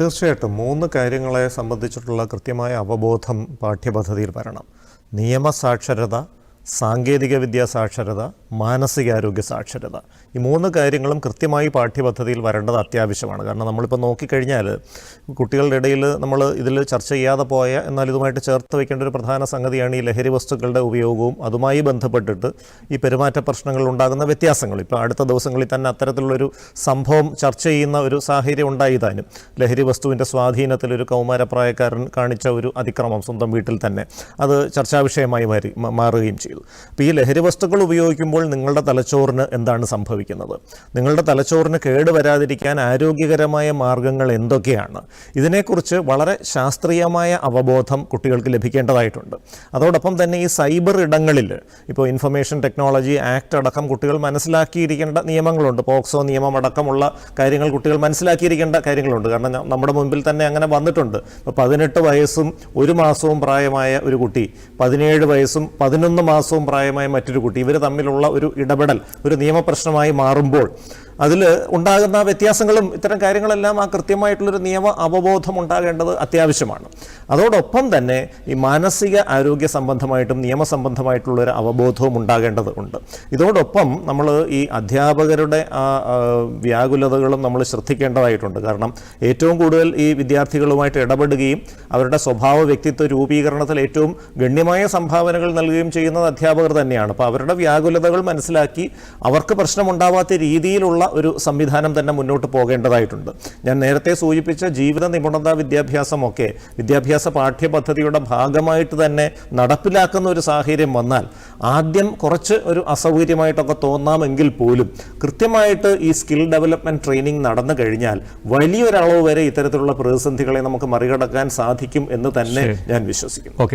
തീർച്ചയായിട്ടും 3 കാര്യങ്ങളെ സംബന്ധിച്ചിട്ടുള്ള കൃത്യമായ അവബോധം പാഠ്യപദ്ധതിയിൽ വരണം. നിയമസാക്ഷരത, സാങ്കേതിക വിദ്യാ സാക്ഷരത, മാനസികാരോഗ്യ സാക്ഷരത. ഈ 3 കാര്യങ്ങളും കൃത്യമായി പാഠ്യപദ്ധതിയിൽ വരേണ്ടത് അത്യാവശ്യമാണ്. കാരണം നമ്മളിപ്പോൾ നോക്കിക്കഴിഞ്ഞാൽ കുട്ടികളുടെ ഇടയിൽ നമ്മൾ ഇതിൽ ചർച്ച ചെയ്യാതെ പോയ എന്നാൽ ഇതുമായിട്ട് ചേർത്ത് വയ്ക്കേണ്ട ഒരു പ്രധാന സംഗതിയാണ് ഈ ലഹരി വസ്തുക്കളുടെ ഉപയോഗവും അതുമായി ബന്ധപ്പെട്ടിട്ട് ഈ പെരുമാറ്റ പ്രശ്നങ്ങൾ ഉണ്ടാകുന്ന വ്യത്യാസങ്ങൾ. ഇപ്പോൾ അടുത്ത ദിവസങ്ങളിൽ തന്നെ അത്തരത്തിലുള്ളൊരു സംഭവം ചർച്ച ചെയ്യുന്ന ഒരു സാഹചര്യം ഉണ്ടായതാനും. ലഹരി വസ്തുവിൻ്റെ സ്വാധീനത്തിൽ ഒരു കൗമാരപ്രായക്കാരൻ കാണിച്ച ഒരു അതിക്രമം സ്വന്തം വീട്ടിൽ തന്നെ അത് ചർച്ചാ വിഷയമായി മാറുകയും ചെയ്തു. അപ്പോൾ ഈ ലഹരി വസ്തുക്കൾ ഉപയോഗിക്കുമ്പോൾ നിങ്ങളുടെ തലച്ചോറിന് എന്താണ് സംഭവിക്കുന്നത്, നിങ്ങളുടെ തലച്ചോറിന് കേടുവരാതിരിക്കാൻ ആരോഗ്യകരമായ മാർഗങ്ങൾ എന്തൊക്കെയാണ്, ഇതിനെക്കുറിച്ച് വളരെ ശാസ്ത്രീയമായ അവബോധം കുട്ടികൾക്ക് ലഭിക്കേണ്ടതായിട്ടുണ്ട്. അതോടൊപ്പം തന്നെ ഈ സൈബർ ഇടങ്ങളിൽ ഇപ്പോൾ ഇൻഫർമേഷൻ ടെക്നോളജി ആക്ട് അടക്കം കുട്ടികൾ മനസ്സിലാക്കിയിരിക്കേണ്ട നിയമങ്ങളുണ്ട്. പോക്സോ നിയമം അടക്കമുള്ള കാര്യങ്ങൾ കുട്ടികൾ മനസ്സിലാക്കിയിരിക്കേണ്ട കാര്യങ്ങളുണ്ട്. കാരണം നമ്മുടെ മുൻപിൽ തന്നെ അങ്ങനെ വന്നിട്ടുണ്ട്. ഇപ്പോൾ 18 വയസ്സും 1 മാസവും പ്രായമായ ഒരു കുട്ടി, 17 വയസ്സും 11 മാസവും പ്രായമായ മറ്റൊരു കുട്ടി, ഇവർ തമ്മിലുള്ള ഒരു ഇടപെടൽ ഒരു നിയമപ്രശ്നമായി മാറുമ്പോൾ അതിൽ ഉണ്ടാകുന്ന വ്യത്യാസങ്ങളും ഇത്തരം കാര്യങ്ങളെല്ലാം ആ കൃത്യമായിട്ടുള്ളൊരു നിയമ അവബോധം ഉണ്ടാകേണ്ടത് അത്യാവശ്യമാണ്. അതോടൊപ്പം തന്നെ ഈ മാനസിക ആരോഗ്യ സംബന്ധമായിട്ടും നിയമസംബന്ധമായിട്ടുള്ളൊരു അവബോധവും ഉണ്ടാകേണ്ടതുണ്ട്. ഇതോടൊപ്പം നമ്മൾ ഈ അധ്യാപകരുടെ ആ വ്യാകുലതകളും നമ്മൾ ശ്രദ്ധിക്കേണ്ടതായിട്ടുണ്ട്. കാരണം ഏറ്റവും കൂടുതൽ ഈ വിദ്യാർത്ഥികളുമായിട്ട് ഇടപെടുകയും അവരുടെ സ്വഭാവ വ്യക്തിത്വ രൂപീകരണത്തിൽ ഏറ്റവും ഗണ്യമായ സംഭാവനകൾ നൽകുകയും ചെയ്യുന്നത് അധ്യാപകർ തന്നെയാണ്. അപ്പോൾ അവരുടെ വ്യാകുലതകൾ മനസ്സിലാക്കി അവർക്ക് പ്രശ്നമുണ്ടാവാത്ത രീതിയിലുള്ള ഒരു സംവിധാനം തന്നെ മുന്നോട്ട് പോകേണ്ടതായിട്ടുണ്ട്. ഞാൻ നേരത്തെ സൂചിപ്പിച്ച ജീവിത നിപുണതാ വിദ്യാഭ്യാസമൊക്കെ വിദ്യാഭ്യാസ പാഠ്യപദ്ധതിയുടെ ഭാഗമായിട്ട് തന്നെ നടപ്പിലാക്കുന്ന ഒരു സാഹചര്യം വന്നാൽ ആദ്യം കുറച്ച് ഒരു അസൗകര്യമായിട്ടൊക്കെ തോന്നാമെങ്കിൽ പോലും കൃത്യമായിട്ട് ഈ സ്കിൽ ഡെവലപ്മെൻറ്റ് ട്രെയിനിങ് നടന്നു കഴിഞ്ഞാൽ വലിയൊരളവ് വരെ ഇത്തരത്തിലുള്ള പ്രതിസന്ധികളെ നമുക്ക് മറികടക്കാൻ സാധിക്കും എന്ന് തന്നെ ഞാൻ വിശ്വസിക്കുന്നു.